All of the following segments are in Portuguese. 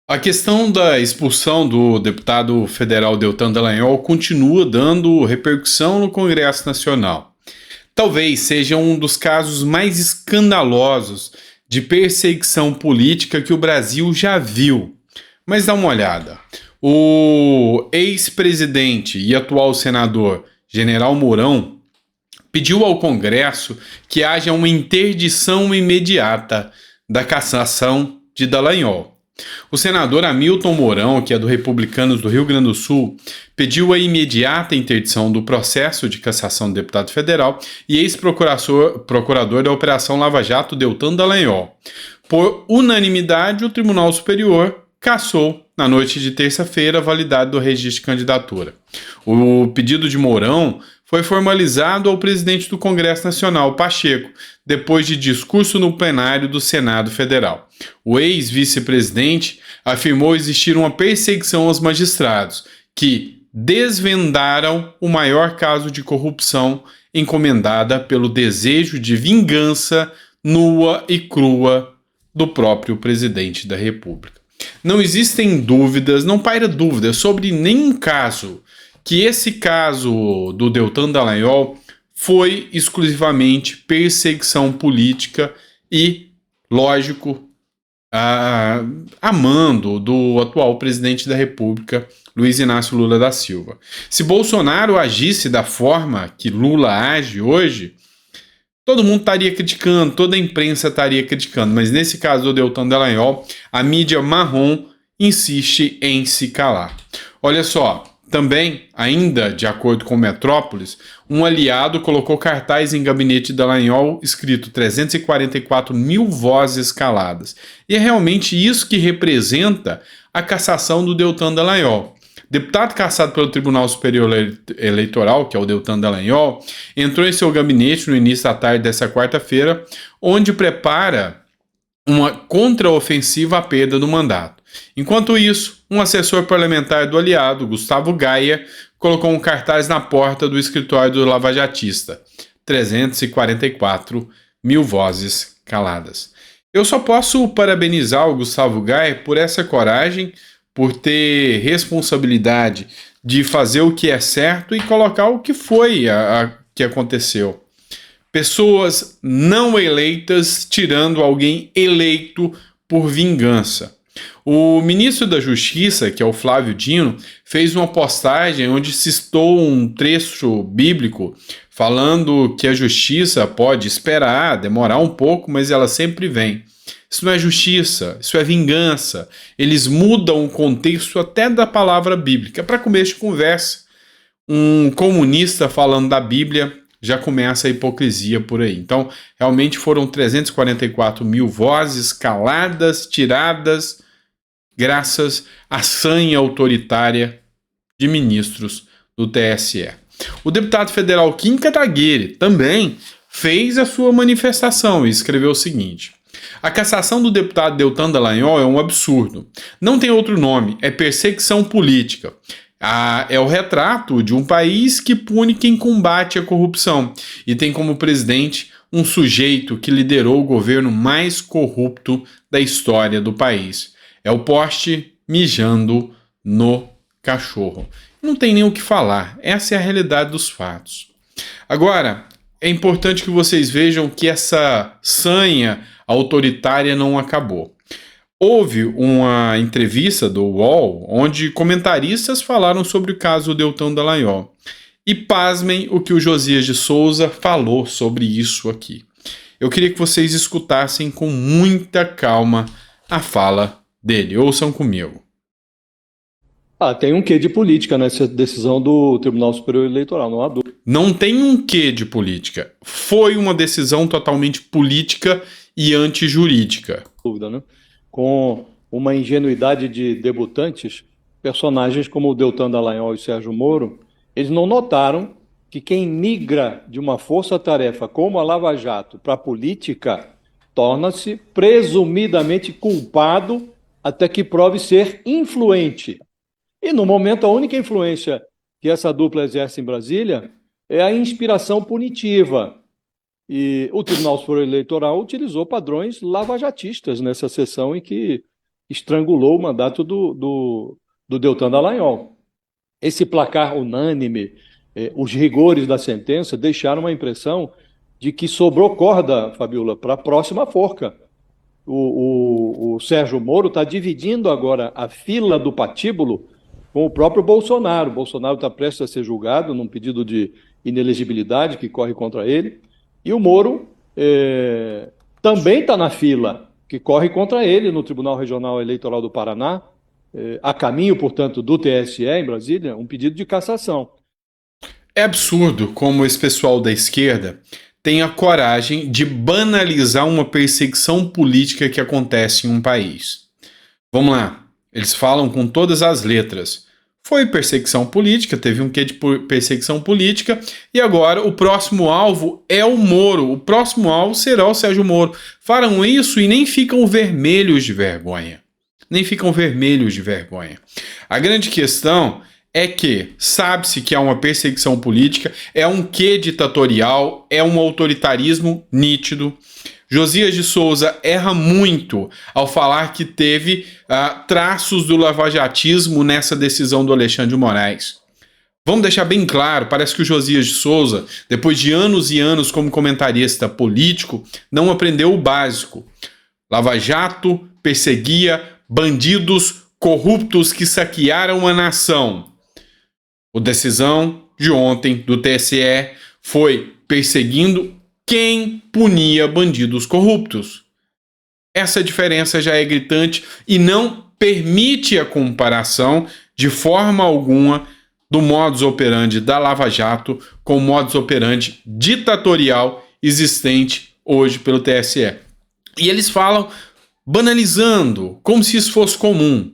A questão da expulsão do deputado federal Deltan Dallagnol continua dando repercussão no Congresso Nacional. Talvez seja um dos casos mais escandalosos de perseguição política que o Brasil já viu. Mas dá uma olhada. O ex-presidente e atual senador General Mourão pediu ao Congresso que haja uma interdição imediata da cassação de Dallagnol. O senador Hamilton Mourão, que é do Republicanos do Rio Grande do Sul, pediu a imediata interdição do processo de cassação do deputado federal e ex-procurador da Operação Lava Jato, Deltan Dallagnol. Por unanimidade, o Tribunal Superior cassou, na noite de terça-feira, a validade do registro de candidatura. O pedido de Mourão foi formalizado ao presidente do Congresso Nacional, Pacheco, depois de discurso no plenário do Senado Federal. O ex-vice-presidente afirmou existir uma perseguição aos magistrados, que desvendaram o maior caso de corrupção encomendada pelo desejo de vingança nua e crua do próprio presidente da República. Não existem dúvidas, não paira dúvidas sobre nenhum caso que esse caso do Deltan Dallagnol foi exclusivamente perseguição política e, lógico, a mando do atual presidente da República, Luiz Inácio Lula da Silva. Se Bolsonaro agisse da forma que Lula age hoje, todo mundo estaria criticando, toda a imprensa estaria criticando, mas nesse caso do Deltan Dallagnol, a mídia marrom insiste em se calar. Olha só, também, ainda de acordo com Metrópolis, um aliado colocou cartaz em gabinete de Dallagnol escrito 344 mil vozes caladas. E é realmente isso que representa a cassação do Deltan Dallagnol. Deputado cassado pelo Tribunal Superior Eleitoral, que é o Deltan Dallagnol, entrou em seu gabinete no início da tarde dessa quarta-feira, onde prepara uma contraofensiva à perda do mandato. Enquanto isso, um assessor parlamentar do aliado, Gustavo Gaia, colocou um cartaz na porta do escritório do lavajatista. 344 mil vozes caladas. Eu só posso parabenizar o Gustavo Gaia por essa coragem, por ter responsabilidade de fazer o que é certo e colocar o que foi que aconteceu. Pessoas não eleitas tirando alguém eleito por vingança. O ministro da Justiça, que é o Flávio Dino, fez uma postagem onde citou um trecho bíblico falando que a justiça pode esperar, demorar um pouco, mas ela sempre vem. Isso não é justiça, isso é vingança. Eles mudam o contexto até da palavra bíblica. Para começo de conversa, um comunista falando da Bíblia, já começa a hipocrisia por aí. Então, realmente foram 344 mil vozes caladas, tiradas, graças à sanha autoritária de ministros do TSE. O deputado federal Kim Kataguiri também fez a sua manifestação e escreveu o seguinte: a cassação do deputado Deltan Dallagnol é um absurdo. Não tem outro nome, é perseguição política. É o retrato de um país que pune quem combate a corrupção e tem como presidente um sujeito que liderou o governo mais corrupto da história do país. É o poste mijando no cachorro. Não tem nem o que falar, essa é a realidade dos fatos. Agora, é importante que vocês vejam que essa sanha autoritária não acabou. Houve uma entrevista do UOL onde comentaristas falaram sobre o caso Deltan Dallagnol. E pasmem o que o Josias de Souza falou sobre isso aqui. Eu queria que vocês escutassem com muita calma a fala dele. Ouçam comigo. Tem um quê de política nessa decisão do Tribunal Superior Eleitoral, não há dúvida, Não tem um quê de política. Foi uma decisão totalmente política e antijurídica. né? Com uma ingenuidade de debutantes, personagens como o Deltan Dallagnol e o Sérgio Moro, eles não notaram que quem migra de uma força-tarefa como a Lava Jato para a política torna-se presumidamente culpado até que prove ser influente. E, no momento, a única influência que essa dupla exerce em Brasília é a inspiração punitiva. E o Tribunal Superior Eleitoral utilizou padrões lavajatistas nessa sessão em que estrangulou o mandato do Deltan Dallagnol. Esse placar unânime, os rigores da sentença deixaram uma impressão de que sobrou corda, Fabiola, para a próxima forca. O Sérgio Moro está dividindo agora a fila do patíbulo com o próprio Bolsonaro. O Bolsonaro está prestes a ser julgado num pedido de inelegibilidade que corre contra ele. E o Moro também está na fila que corre contra ele no Tribunal Regional Eleitoral do Paraná, a caminho, portanto, do TSE em Brasília, um pedido de cassação. É absurdo como esse pessoal da esquerda tem a coragem de banalizar uma perseguição política que acontece em um país. Vamos lá, eles falam com todas as letras. Foi perseguição política, teve um quê de perseguição política, e agora o próximo alvo é o Moro. O próximo alvo será o Sérgio Moro. Falam isso e nem ficam vermelhos de vergonha. Nem ficam vermelhos de vergonha. A grande questão é que sabe-se que há uma perseguição política, é um quê ditatorial, é um autoritarismo nítido. Josias de Souza erra muito ao falar que teve traços do lavajatismo nessa decisão do Alexandre de Moraes. Vamos deixar bem claro, parece que o Josias de Souza, depois de anos e anos como comentarista político, não aprendeu o básico. Lava Jato perseguia bandidos corruptos que saquearam a nação. A decisão de ontem do TSE foi perseguindo quem punia bandidos corruptos. Essa diferença já é gritante e não permite a comparação de forma alguma do modus operandi da Lava Jato com o modus operandi ditatorial existente hoje pelo TSE. E eles falam banalizando, como se isso fosse comum.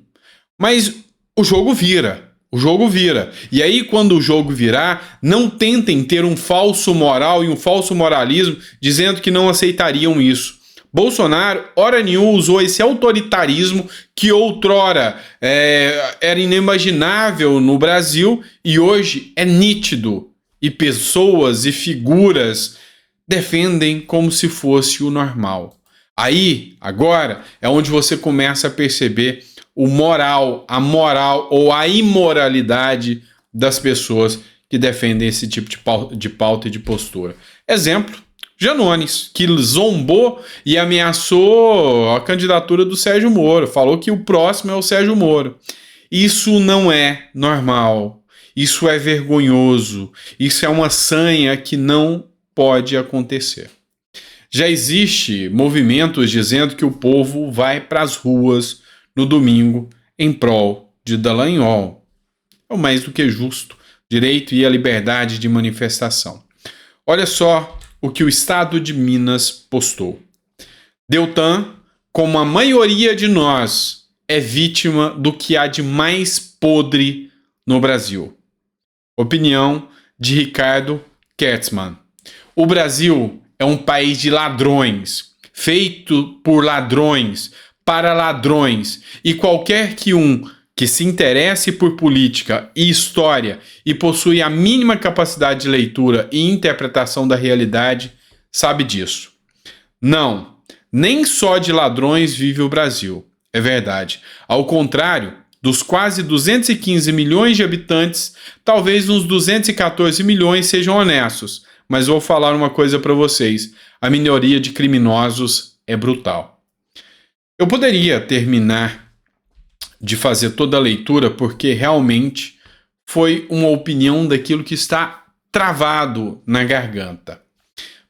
Mas o jogo vira. O jogo vira. E aí, quando o jogo virar, não tentem ter um falso moral e um falso moralismo dizendo que não aceitariam isso. Bolsonaro, hora nenhuma, usou esse autoritarismo que outrora era inimaginável no Brasil e hoje é nítido. E pessoas e figuras defendem como se fosse o normal. Aí, agora, é onde você começa a perceber a moral ou a imoralidade das pessoas que defendem esse tipo de pauta e de postura. Exemplo, Janones, que zombou e ameaçou a candidatura do Sérgio Moro, falou que o próximo é o Sérgio Moro. Isso não é normal, isso é vergonhoso, isso é uma sanha que não pode acontecer. Já existe movimentos dizendo que o povo vai para as ruas no domingo em prol de Dallagnol. É o mais do que justo, direito e a liberdade de manifestação. Olha só o que o Estado de Minas postou. Deltan, como a maioria de nós, é vítima do que há de mais podre no Brasil. Opinião de Ricardo Kertzmann. O Brasil é um país de ladrões, feito por ladrões, para ladrões, e qualquer que se interesse por política e história e possui a mínima capacidade de leitura e interpretação da realidade sabe disso. Não, nem só de ladrões vive o Brasil, é verdade. Ao contrário, dos quase 215 milhões de habitantes, talvez uns 214 milhões sejam honestos, mas vou falar uma coisa para vocês, a minoria de criminosos é brutal. Eu poderia terminar de fazer toda a leitura porque realmente foi uma opinião daquilo que está travado na garganta.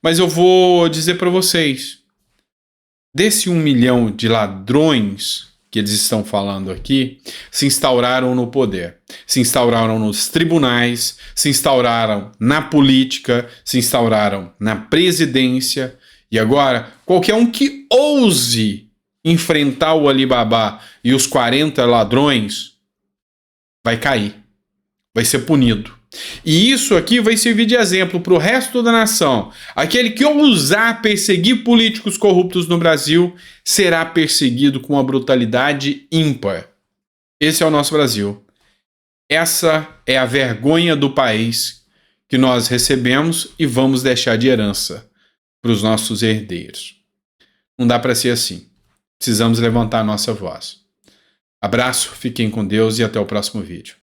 Mas eu vou dizer para vocês, desse 1 milhão de ladrões que eles estão falando aqui, se instauraram no poder, se instauraram nos tribunais, se instauraram na política, se instauraram na presidência, e agora qualquer um que ouse enfrentar o Alibaba e os 40 ladrões vai cair, vai ser punido. E isso aqui vai servir de exemplo para o resto da nação. Aquele que ousar perseguir políticos corruptos no Brasil será perseguido com uma brutalidade ímpar. Esse é o nosso Brasil. Essa é a vergonha do país que nós recebemos e vamos deixar de herança para os nossos herdeiros. Não dá para ser assim. Precisamos levantar a nossa voz. Abraço, fiquem com Deus e até o próximo vídeo.